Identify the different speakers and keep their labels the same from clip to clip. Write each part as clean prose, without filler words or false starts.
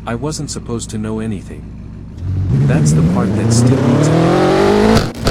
Speaker 1: I wasn't supposed to know anything. That's the part that still needs it.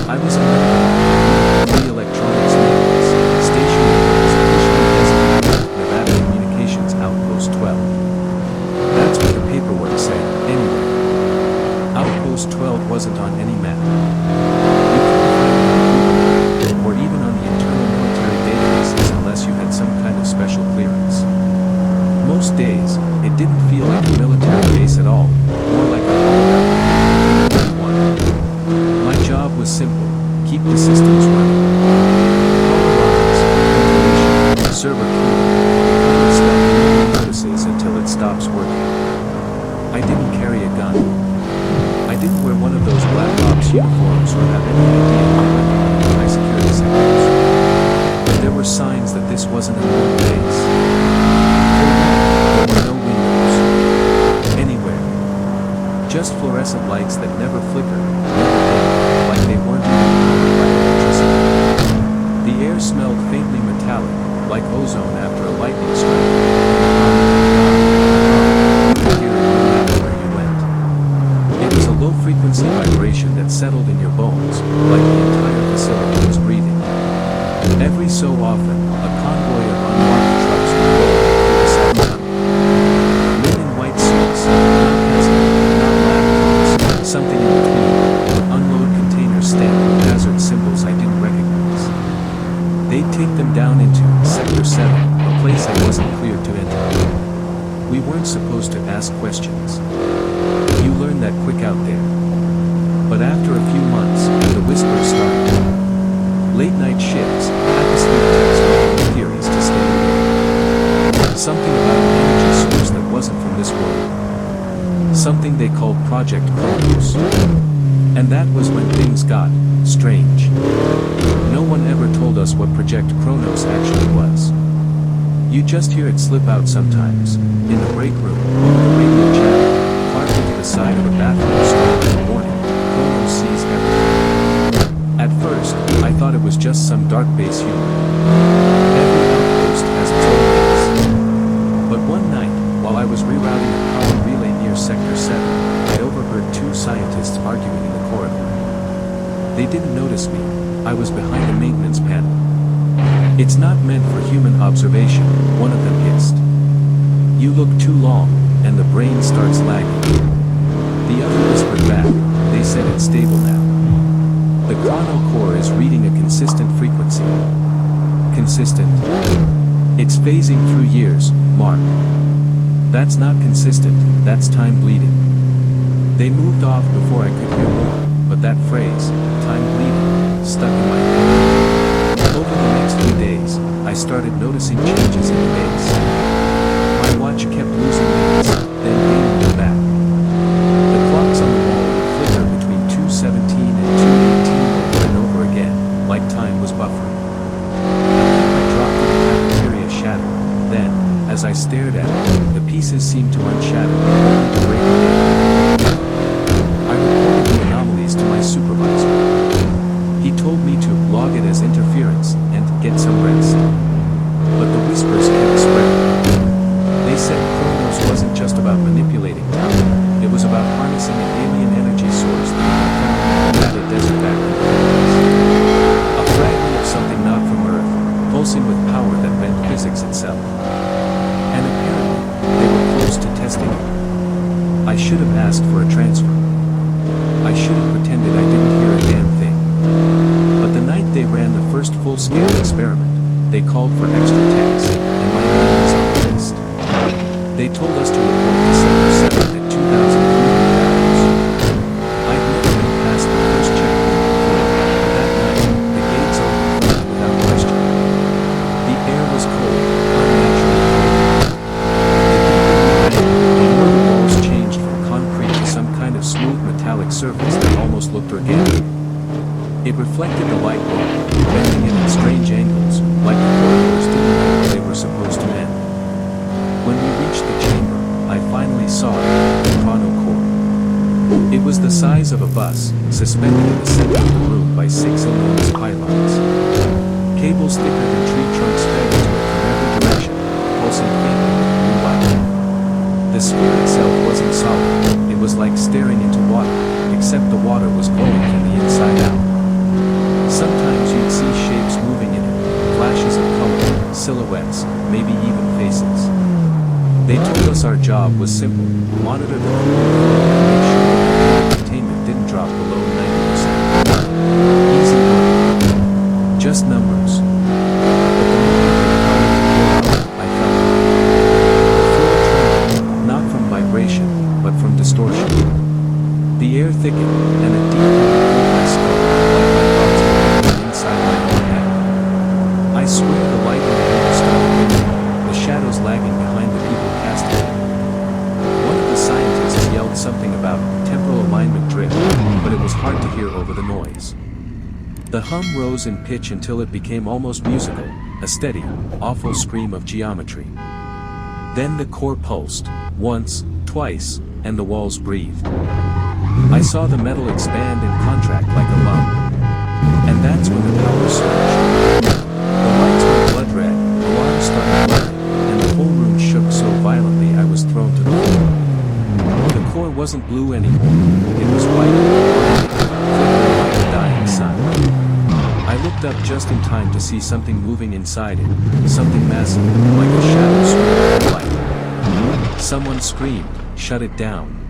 Speaker 1: I was a member of the Electronics Maintenance Station officially designated Nevada Communications Outpost 12. That's what the paperwork said, anyway. Outpost 12 wasn't on any map. You couldn't find it on Google, or even on the internal military databases unless you had some kind of special clearance. Most days, it didn't feel like a military base at all, more like a hollowed-out one. My job was simple: keep the systems running. Power lines, ventilation, server cooling, the kind of stuff nobody notices until it stops working. I didn't carry a gun. I didn't wear one of those black ops uniforms or have any idea how many high security sectors. There were signs that this wasn't a normal base. There were no windows. Anywhere. Just fluorescent lights that never flickered, never dim, like they weren't even powered by electricity. The air smelled faintly metallic, like ozone after a lightning strike. You could hear it no matter where you went. It was a low-frequency vibration that settled in your bones, like the entire facility was breathing. Every so often, a convoy of unmarked trucks would roll through the side tunnel. Men in white suits, not hazmat, not lab coats, something in between, unload containers stamped with hazard symbols I didn't recognize. They'd take them down into Sector 7, a place I wasn't cleared to enter. We weren't supposed to ask questions. You learn that quick out there. But after a few months, the whispers started. Late-night shifts, half-asleep techs making theories to stay awake. Something about an energy source that wasn't from this world. Something they called Project Kronos. And that was when things got strange. No one ever told us what Project Kronos actually was. You just hear it slip out sometimes, in the break room, over the radio channel, carved into the side of a bathroom stall in the morning. Kronos sees everything. At first, I thought it was just some dark base humor. Every outpost has its own base. But one night, while I was rerouting a power relay near Sector 7, I overheard two scientists arguing in the corridor. They didn't notice me. I was behind the maintenance panel. It's not meant for human observation, one of them hissed. You look too long, and the brain starts lagging. The other whispered back. They said it's stable now. The chrono core is reading a consistent frequency. Consistent. It's phasing through years, Mark. That's not consistent, that's time bleeding. They moved off before I could hear more, but that phrase, time bleeding, stuck in my head. Over the next few days, I started noticing changes in the base. My watch kept losing minutes, then gaining them back. The clocks on the wall would flicker between 2:17 and 2:18 over and over again, like time was buffering. I dropped in the cafeteria shattered. Then, as I stared at it, the pieces seemed to unshatter, only to break again. I reported the anomalies to my supervisor. He told me to log it as interference and get some rest. But the whispers kept spreading. They said Kronos wasn't just about manipulating time, it was about harnessing an alien energy source that had come from the Nevada desert back in the 50s. A fragment of something not from Earth, pulsing with power that bent physics itself. And apparently, they were close to testing it. I should have asked for a transfer. I should have pretended I didn't hear a damn thing. But the night they ran the first full-scale experiment, they called for extra techs, and my name was on the list. They told us to report to Sector 7 at 2,300 hours. I'd never been past the first checkpoint before, but that night, the gates opened without question. The air was cold, unnaturally cold. The more the walls changed from concrete to some kind of smooth metallic surface that almost looked organic. It reflected the light bulb, bending it at strange angles, like the corridors didn't know where they were supposed to end. When we reached the chamber, I finally saw it, the chrono core. It was the size of a bus, suspended in the center of the room by 6 enormous pylons. Cables thicker than tree trunks fed into it from every direction, pulsing faintly with blue light. The sphere itself wasn't solid. except the water was glowing from the inside out. Sometimes you'd see shapes moving in it, flashes of color, silhouettes, maybe even faces. They told us our job was simple: monitor the cooling flow and make sure that the containment didn't drop below 90%. Easy work. Just numbers. But the moment it I felt it. The floor trembled, not from vibration, but from distortion. The air thickened, and a deep heavy filled my skull, like my thoughts were moving inside my own head. I swear the light in the air started moving, the shadows lagging behind the people casting it. One of the scientists yelled something about temporal alignment drift, but it was hard to hear over the noise. The hum rose in pitch until it became almost musical, a steady, awful scream of geometry. Then the core pulsed, once, twice, and the walls breathed. I saw the metal expand and contract like a lung. And that's when the power surged. The lights went blood red, alarms started blaring, and the whole room shook so violently I was thrown to the floor. The core wasn't blue anymore, it was white, flickering like a dying sun. I looked up just in time to see something moving inside it, something massive, like a shadow swirling of light. Someone screamed, "Shut it down."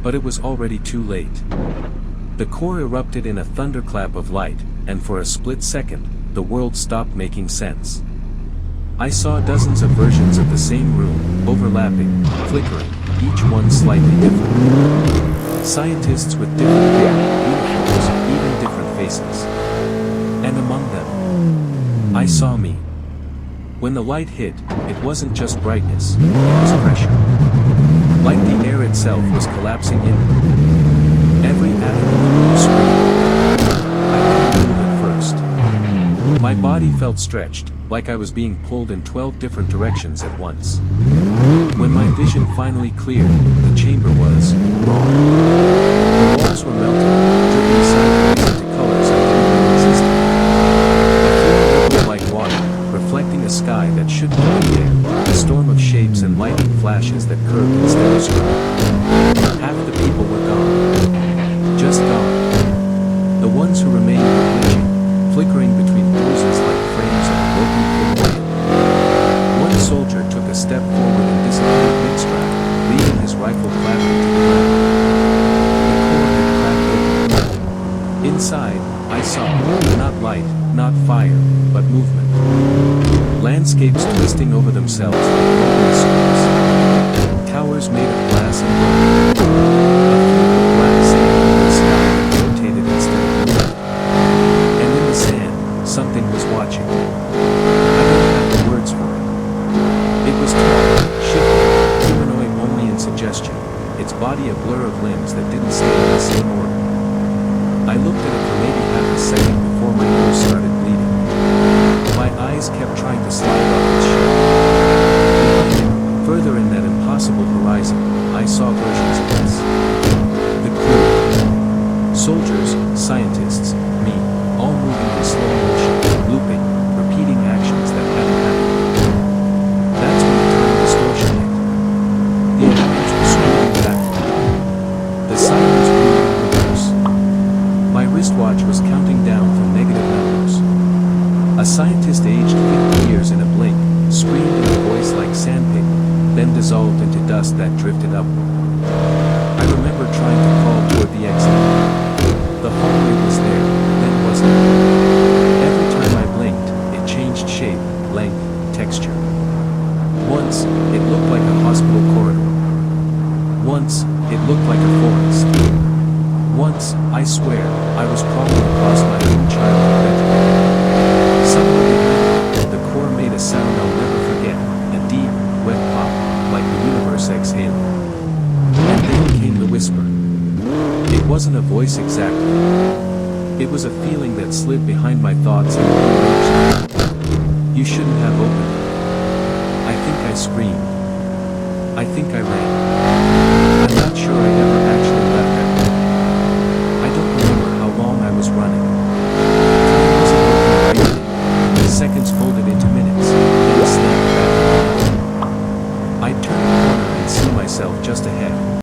Speaker 1: But it was already too late. The core erupted in a thunderclap of light, and for a split second, the world stopped making sense. I saw dozens of versions of the same room, overlapping, flickering, each one slightly different. Scientists with different gear, uniforms, even different faces. And among them, I saw me. When the light hit, it wasn't just brightness, it was pressure. Like the air itself was collapsing in. Every atom in the room screamed. I couldn't move at first. My body felt stretched, like I was being pulled in 12 different directions at once. When my vision finally cleared, the chamber was wrong. The walls were melted, dripping sideways into colors I didn't know existed. The floor rippled like water, reflecting a sky that shouldn't have been there, a storm of shapes and lightning flashes that curved instead of straight. Half the people were gone. Just gone. The ones who remained were glitching, flickering between poses like frames of a broken flamboyant. One soldier took a step forward and disappeared mid-stride, leaving his rifle clattering to the ground. The core had cracked open. Inside, I saw, not light, not fire, but movement. Landscapes twisting over themselves like broken screws. Towers made of glass and bone. A fluke of black sand in the sky that rotated instead of moving. And in the sand, something was watching. I don't have the words for it. It was tall, shifting, humanoid only in suggestion, its body a blur of limbs that didn't stay in the same order. I looked at it for maybe half a second before my nose started bleeding. My eyes kept trying to slide off its shape. Behind it, further in that impossible horizon, I saw versions of this. The crew. Soldiers, scientists, me, all moving in slow motion, looping, repeating actions that hadn't happened. That's when the time distortion hit. The images were screaming backward. The silence grew even worse. My wristwatch was counting down from negative numbers. A scientist aged 50 years in a blink, screamed in a voice like sandpaper, then dissolved into dust that drifted upward. I remember trying to crawl toward the exit. The hallway was there, then wasn't. Every time I blinked, it changed shape, length, texture. Once, it looked like a hospital corridor. Once, it looked like a forest. Once, I swear, I was crawling across my own childhood bedroom. Somewhere behind me, the core made a sound I'll never forget, a deep, wet pop, like the universe exhaling. And then came the whisper. It wasn't a voice exactly. It was a feeling that slid behind my thoughts and rearranged them. You shouldn't have opened it. I think I screamed. I think I ran.